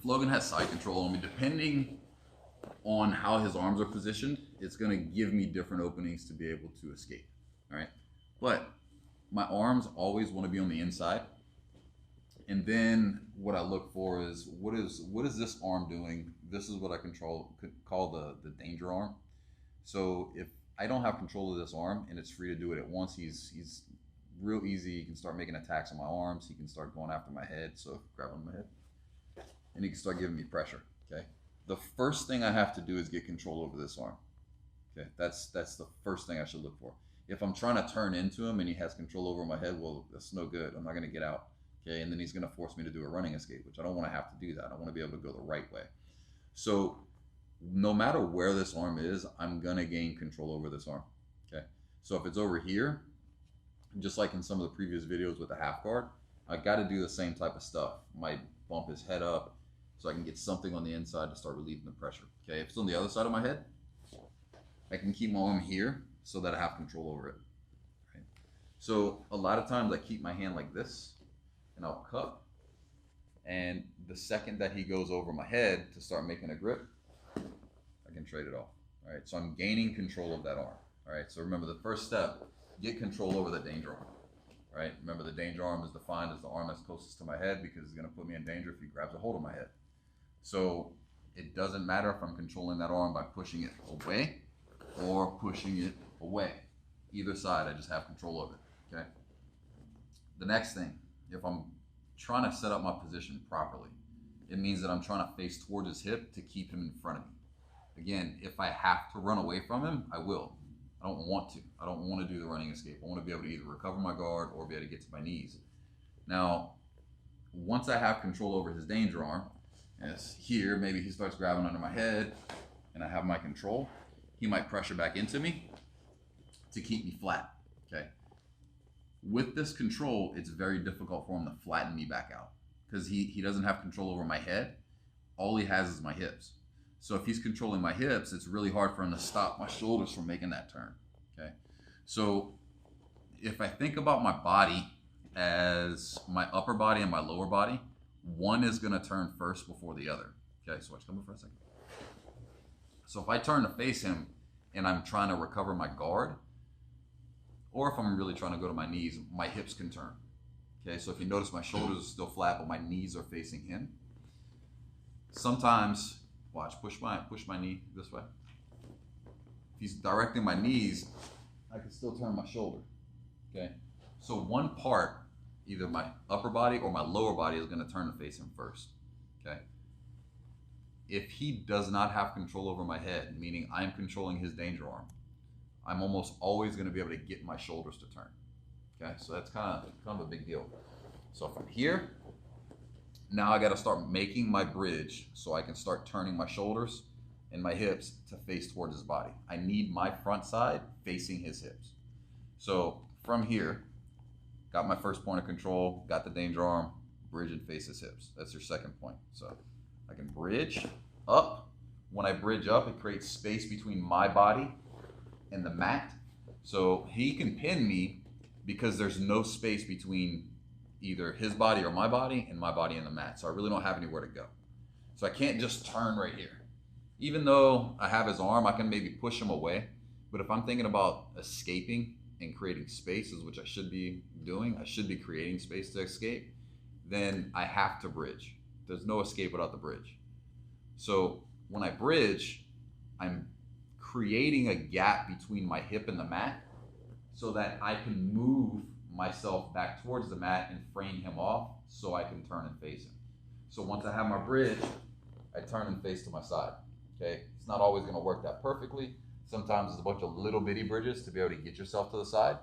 Logan has side control on me. Depending on how his arms are positioned, it's going to give me different openings to be able to escape. All right, but my arms always want to be on the inside. And then what I look for is what is this arm doing? This is what I could call the danger arm. So if I don't have control of this arm and it's free to do it at once, he's real easy. He can start making attacks on my arms. He can start going after my head. So grab on my head, and he can start giving me pressure. Okay. The first thing I have to do is get control over this arm. Okay. That's the first thing I should look for. If I'm trying to turn into him and he has control over my head, well, that's no good. I'm not going to get out. Okay. And then he's going to force me to do a running escape, which I don't want to have to do that. I want to be able to go the right way. So no matter where this arm is, I'm going to gain control over this arm. Okay. So if it's over here, just like in some of the previous videos with the half guard, I got to do the same type of stuff. Might bump his head up so I can get something on the inside to start relieving the pressure. Okay. If it's on the other side of my head, I can keep my arm here so that I have control over it. Right? So a lot of times I keep my hand like this and I'll cup. And the second that he goes over my head to start making a grip, I can trade it off. All right. So I'm gaining control of that arm. All right. So remember the first step, get control over the danger arm. All right. Remember the danger arm is defined as the arm that's closest to my head because it's going to put me in danger if he grabs a hold of my head. So it doesn't matter if I'm controlling that arm by pushing it away or pushing it away. Either side, I just have control of it. Okay. The next thing, if I'm trying to set up my position properly, it means that I'm trying to face towards his hip to keep him in front of me. Again, if I have to run away from him, I will. I don't want to. I don't want to do the running escape. I want to be able to either recover my guard or be able to get to my knees. Now, once I have control over his danger arm, as here, maybe he starts grabbing under my head and I have my control, he might pressure back into me to keep me flat. Okay. With this control, it's very difficult for him to flatten me back out because he doesn't have control over my head. All he has is my hips. So if he's controlling my hips, it's really hard for him to stop my shoulders from making that turn. Okay. So if I think about my body as my upper body and my lower body, one is going to turn first before the other. Okay. So watch, come over for a second. So if I turn to face him and I'm trying to recover my guard, or if I'm really trying to go to my knees, my hips can turn. Okay, so if you notice my shoulders are still flat, but my knees are facing him. Sometimes, watch, push my knee this way. If he's directing my knees, I can still turn my shoulder. Okay, so one part, either my upper body or my lower body, is going to turn to face him first. Okay. If he does not have control over my head, meaning I'm controlling his danger arm, I'm almost always going to be able to get my shoulders to turn. Okay, so that's kind of a big deal. So if I'm here, now I got to start making my bridge so I can start turning my shoulders and my hips to face towards his body. I need my front side facing his hips. So from here, got my first point of control, got the danger arm, bridge and face his hips. That's your second point. So I can bridge up. When I bridge up, it creates space between my body and the mat. So he can pin me because there's no space between either his body or my body and the mat. So I really don't have anywhere to go. So I can't just turn right here. Even though I have his arm, I can maybe push him away. But if I'm thinking about escaping and creating spaces, which I should be doing, I should be creating space to escape, then I have to bridge. There's no escape without the bridge. So when I bridge, I'm creating a gap between my hip and the mat so that I can move myself back towards the mat and frame him off so I can turn and face him. So once I have my bridge, I turn and face to my side. Okay, it's not always going to work that perfectly. Sometimes it's a bunch of little bitty bridges to be able to get yourself to the side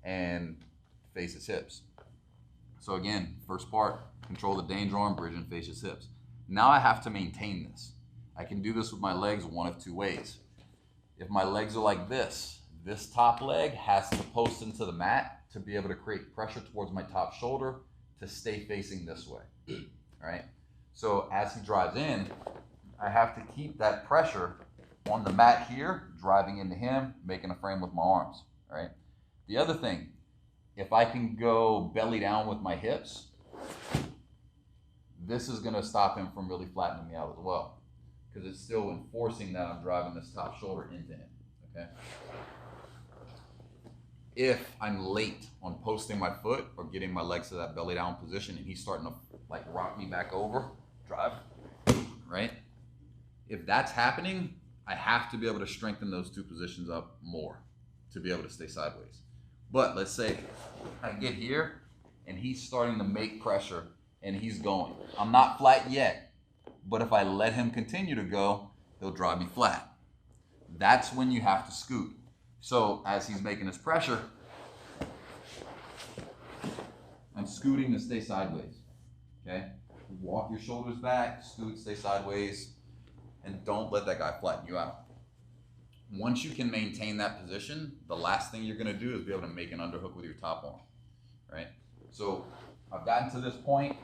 and face his hips. So again, first part, control the danger arm, bridge and face his hips. Now I have to maintain this. I can do this with my legs one of two ways. If my legs are like this top leg has to post into the mat to be able to create pressure towards my top shoulder to stay facing this way. All right. So as he drives in, I have to keep that pressure on the mat here, driving into him, making a frame with my arms. All right. The other thing, if I can go belly down with my hips, this is gonna stop him from really flattening me out as well, because it's still enforcing that I'm driving this top shoulder into him, okay? If I'm late on posting my foot or getting my legs to that belly down position and he's starting to like rock me back over, drive, right? If that's happening, I have to be able to strengthen those two positions up more to be able to stay sideways. But let's say I get here and he's starting to make pressure and he's going. I'm not flat yet, but if I let him continue to go, he'll drive me flat. That's when you have to scoot. So as he's making his pressure, I'm scooting to stay sideways, okay? Walk your shoulders back, scoot, stay sideways, and don't let that guy flatten you out. Once you can maintain that position, the last thing you're gonna do is be able to make an underhook with your top arm, right? So I've gotten to this point.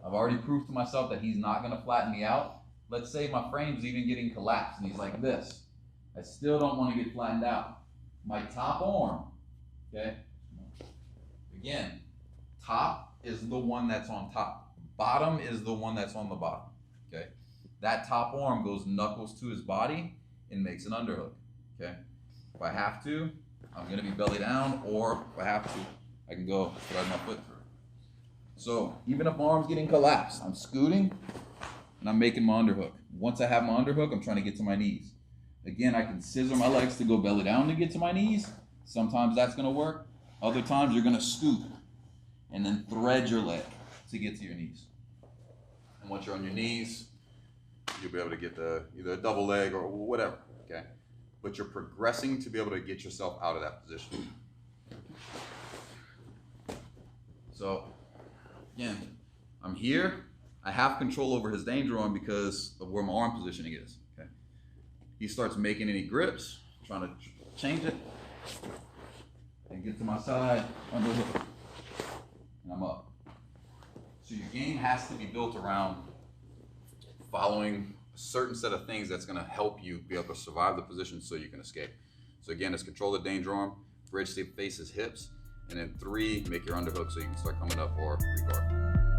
I've already proved to myself that he's not gonna flatten me out. Let's say my frame's even getting collapsed and he's like this. I still don't wanna get flattened out. My top arm, okay? Again, top is the one that's on top. Bottom is the one that's on the bottom, okay? That top arm goes knuckles to his body and makes an underhook, okay? If I have to, I'm gonna be belly down, or if I have to, I can go drive my foot through. So even if my arm's getting collapsed, I'm scooting and I'm making my underhook. Once I have my underhook, I'm trying to get to my knees. Again, I can scissor my legs to go belly down to get to my knees. Sometimes that's gonna work. Other times you're gonna scoop and then thread your leg to get to your knees. And once you're on your knees, you'll be able to get either a double leg or whatever, okay? But you're progressing to be able to get yourself out of that position. So, again, I'm here. I have control over his danger arm because of where my arm positioning is, okay? He starts making any grips, trying to change it, and get to my side, underhook, and I'm up. So your game has to be built around following a certain set of things that's gonna help you be able to survive the position so you can escape. So again, it's control the danger arm, bridge the face's hips, and then 3, make your underhook so you can start coming up or regard.